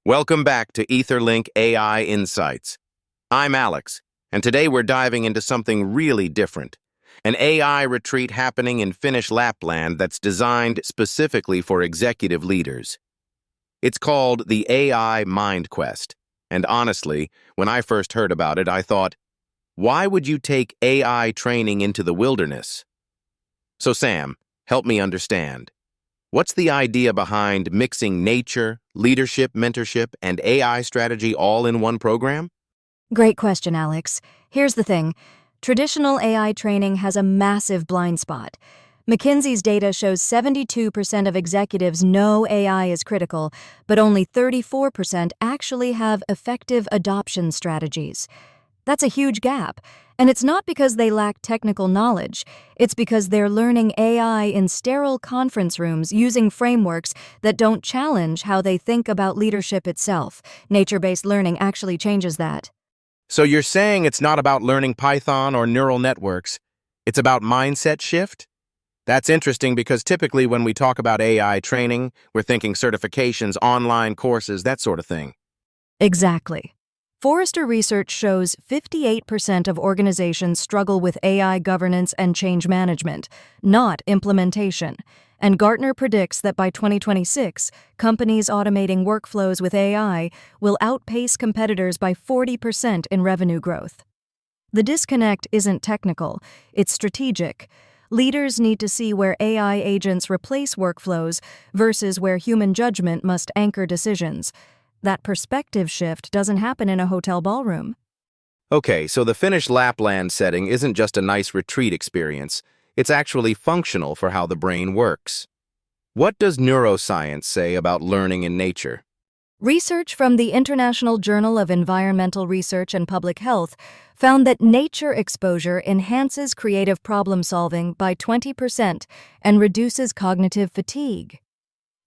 Welcome back to EtherLink AI Insights. I'm Alex, and today we're diving into something really different. An AI retreat happening in Finnish Lapland that's designed specifically for executive leaders. It's called the AI MindQuest, and honestly, when I first heard about it, I thought, why would you take AI training into the wilderness? So Sam, help me understand. What's the idea behind mixing nature, leadership, mentorship, and AI strategy all in one program? Great question, Alex. Here's the thing. Traditional AI training has a massive blind spot. Mackenzie's data shows 72% of executives know AI is critical, but only 34% actually have effective adoption strategies. That's a huge gap, and it's not because they lack technical knowledge. It's because they're learning AI in sterile conference rooms using frameworks that don't challenge how they think about leadership itself. Nature-based learning actually changes that. So you're saying it's not about learning Python or neural networks, it's about mindset shift? That's interesting because typically when we talk about AI training, we're thinking certifications, online courses, that sort of thing. Exactly. Forrester research shows 58% of organizations struggle with AI governance and change management, not implementation. And Gartner predicts that by 2026, companies automating workflows with AI will outpace competitors by 40% in revenue growth. The disconnect isn't technical, it's strategic. Leaders need to see where AI agents replace workflows versus where human judgment must anchor decisions. That perspective shift doesn't happen in a hotel ballroom. Okay, so the Finnish Lapland setting isn't just a nice retreat experience, it's actually functional for how the brain works. What does neuroscience say about learning in nature? Research from the International Journal of Environmental Research and Public Health found that nature exposure enhances creative problem-solving by 20% and reduces cognitive fatigue.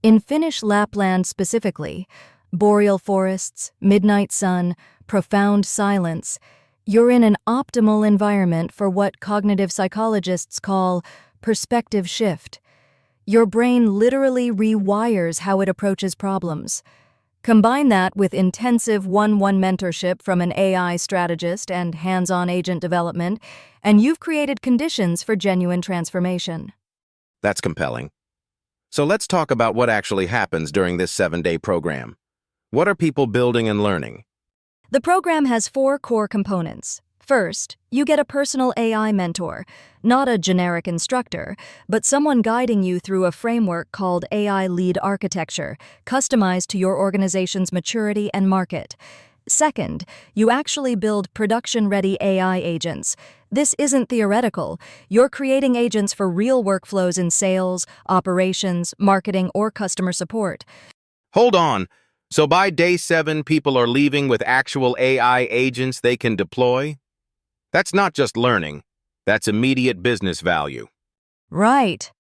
In Finnish Lapland specifically, boreal forests, midnight sun, profound silence, you're in an optimal environment for what cognitive psychologists call perspective shift. Your brain literally rewires how it approaches problems. Combine that with intensive one-on-one mentorship from an AI strategist and hands-on agent development, and you've created conditions for genuine transformation. That's compelling. So let's talk about what actually happens during this 7-day program. What are people building and learning? The program has 4 core components. First, you get a personal AI mentor, not a generic instructor, but someone guiding you through a framework called AI Lead Architecture, customized to your organization's maturity and market. Second, you actually build production-ready AI agents. This isn't theoretical. You're creating agents for real workflows in sales, operations, marketing, or customer support. Hold on. So by day 7, people are leaving with actual AI agents they can deploy? That's not just learning. That's immediate business value. Right.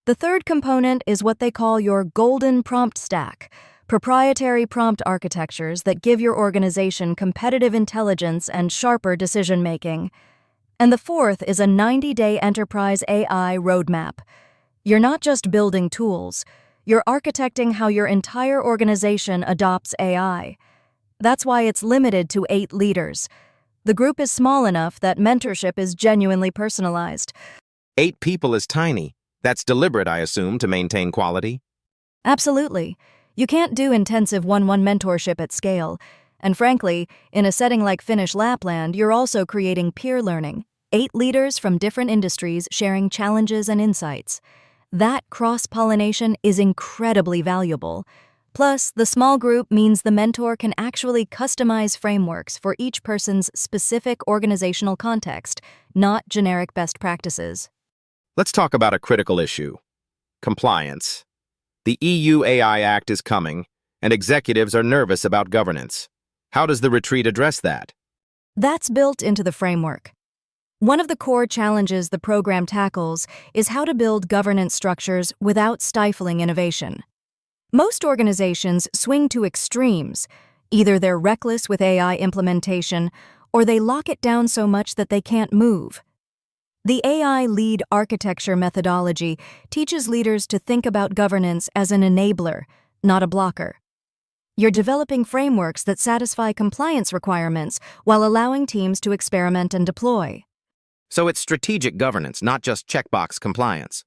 The third component is what they call your golden prompt stack, proprietary prompt architectures that give your organization competitive intelligence and sharper decision-making. And the fourth is a 90-day enterprise AI roadmap. You're not just building tools. You're architecting how your entire organization adopts AI. That's why it's limited to 8 leaders. The group is small enough that mentorship is genuinely personalized. 8 people is tiny. That's deliberate, I assume, to maintain quality? Absolutely. You can't do intensive one-on-one mentorship at scale. And frankly, in a setting like Finnish Lapland, you're also creating peer learning. 8 leaders from different industries sharing challenges and insights. That cross-pollination is incredibly valuable. Plus, the small group means the mentor can actually customize frameworks for each person's specific organizational context, not generic best practices. Let's talk about a critical issue: compliance. The EU AI Act is coming, and executives are nervous about governance. How does the retreat address that? That's built into the framework. One of the core challenges the program tackles is how to build governance structures without stifling innovation. Most organizations swing to extremes. Either they're reckless with AI implementation, or they lock it down so much that they can't move. The AI Lead Architecture methodology teaches leaders to think about governance as an enabler, not a blocker. You're developing frameworks that satisfy compliance requirements while allowing teams to experiment and deploy. So it's strategic governance, not just checkbox compliance.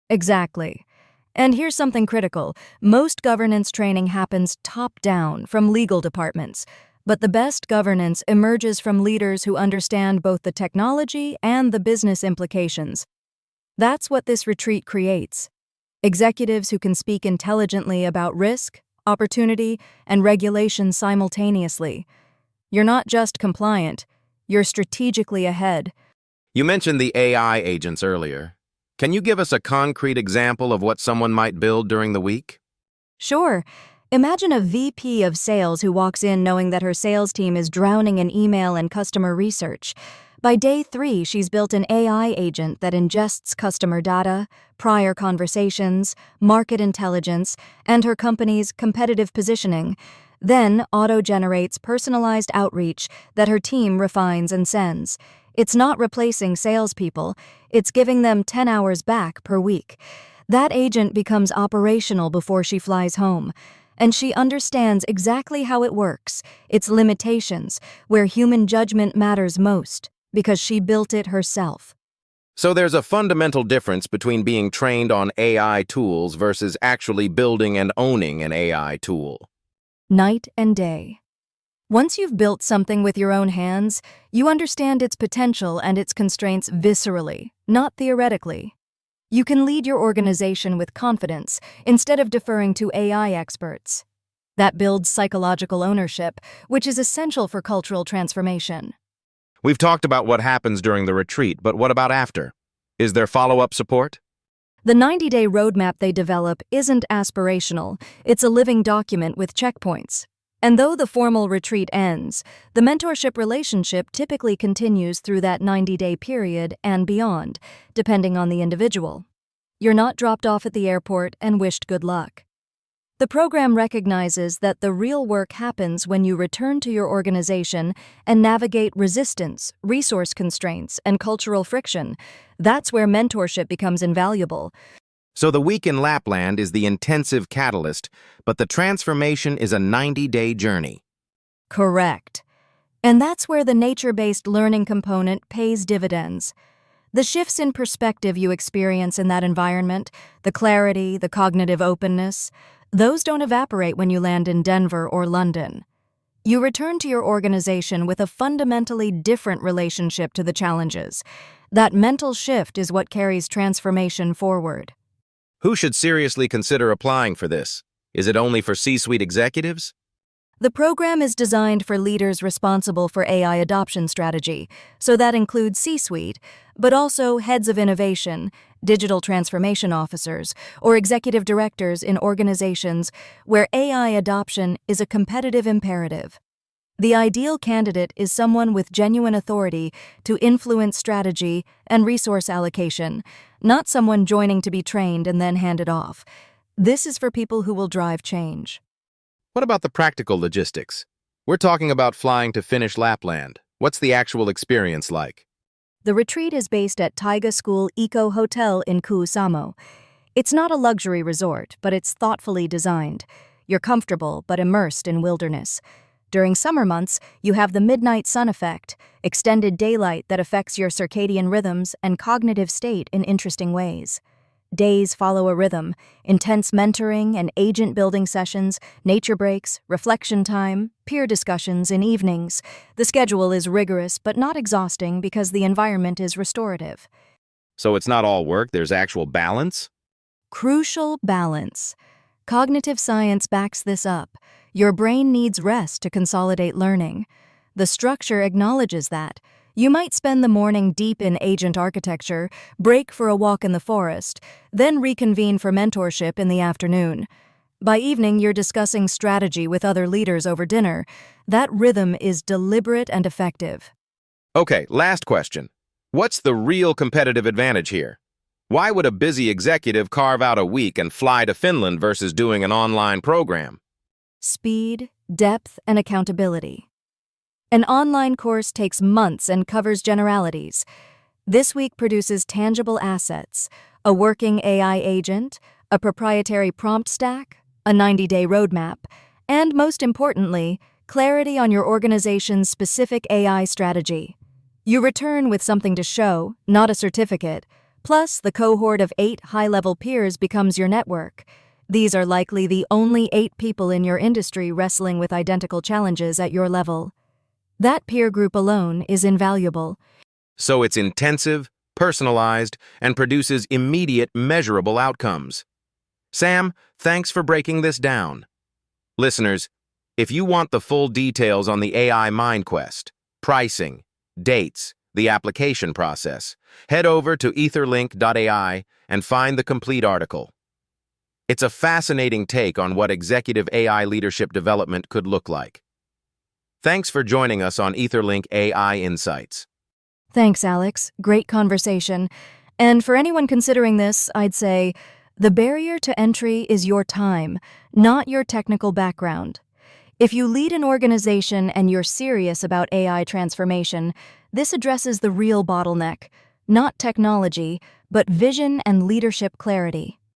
Exactly. And here's something critical. Most governance training happens top-down from legal departments, but the best governance emerges from leaders who understand both the technology and the business implications. That's what this retreat creates. Executives who can speak intelligently about risk, opportunity, and regulation simultaneously. You're not just compliant, you're strategically ahead. You mentioned the AI agents earlier. Can you give us a concrete example of what someone might build during the week? Sure. Imagine a VP of sales who walks in knowing that her sales team is drowning in email and customer research. By day 3, she's built an AI agent that ingests customer data, prior conversations, market intelligence, and her company's competitive positioning, then auto-generates personalized outreach that her team refines and sends. It's not replacing salespeople, it's giving them 10 hours back per week. That agent becomes operational before she flies home, and she understands exactly how it works, its limitations, where human judgment matters most, because she built it herself. So there's a fundamental difference between being trained on AI tools versus actually building and owning an AI tool. Night and day. Once you've built something with your own hands, you understand its potential and its constraints viscerally, not theoretically. You can lead your organization with confidence instead of deferring to AI experts. That builds psychological ownership, which is essential for cultural transformation. We've talked about what happens during the retreat, but what about after? Is there follow-up support? The 90-day roadmap they develop isn't aspirational, it's a living document with checkpoints. And though the formal retreat ends, the mentorship relationship typically continues through that 90-day period and beyond, depending on the individual. You're not dropped off at the airport and wished good luck. The program recognizes that the real work happens when you return to your organization and navigate resistance, resource constraints, and cultural friction. That's where mentorship becomes invaluable. So the week in Lapland is the intensive catalyst, but the transformation is a 90-day journey. Correct. And that's where the nature-based learning component pays dividends. The shifts in perspective you experience in that environment, the clarity, the cognitive openness, those don't evaporate when you land in Denver or London. You return to your organization with a fundamentally different relationship to the challenges. That mental shift is what carries transformation forward. Who should seriously consider applying for this? Is it only for C-suite executives? The program is designed for leaders responsible for AI adoption strategy, so that includes C-suite, but also heads of innovation, digital transformation officers, or executive directors in organizations where AI adoption is a competitive imperative. The ideal candidate is someone with genuine authority to influence strategy and resource allocation, not someone joining to be trained and then handed off. This is for people who will drive change. What about the practical logistics? We're talking about flying to Finnish Lapland. What's the actual experience like? The retreat is based at Taiga School Eco Hotel in Kuusamo. It's not a luxury resort, but it's thoughtfully designed. You're comfortable but immersed in wilderness. During summer months, you have the midnight sun effect, extended daylight that affects your circadian rhythms and cognitive state in interesting ways. Days follow a rhythm, intense mentoring and agent-building sessions, nature breaks, reflection time, peer discussions in evenings. The schedule is rigorous but not exhausting because the environment is restorative. So it's not all work, there's actual balance? Crucial balance. Cognitive science backs this up. Your brain needs rest to consolidate learning. The structure acknowledges that. You might spend the morning deep in agent architecture, break for a walk in the forest, then reconvene for mentorship in the afternoon. By evening, you're discussing strategy with other leaders over dinner. That rhythm is deliberate and effective. Okay, last question. What's the real competitive advantage here? Why would a busy executive carve out a week and fly to Finland versus doing an online program? Speed, depth, and accountability. An online course takes months and covers generalities. This week produces tangible assets, a working AI agent, a proprietary prompt stack, a 90-day roadmap, And most importantly, clarity on your organization's specific AI strategy. You return with something to show, not a certificate. Plus, the cohort of 8 high-level peers becomes your network. These are likely the only 8 people in your industry wrestling with identical challenges at your level. That peer group alone is invaluable. So it's intensive, personalized, and produces immediate, measurable outcomes. Sam, thanks for breaking this down. Listeners, if you want the full details on the AI MindQuest, pricing, dates, the application process, head over to etherlink.ai and find the complete article. It's a fascinating take on what executive AI leadership development could look like. Thanks for joining us on EtherLink AI Insights. Thanks, Alex. Great conversation. And for anyone considering this, I'd say the barrier to entry is your time, not your technical background. If you lead an organization and you're serious about AI transformation, this addresses the real bottleneck, not technology, but vision and leadership clarity.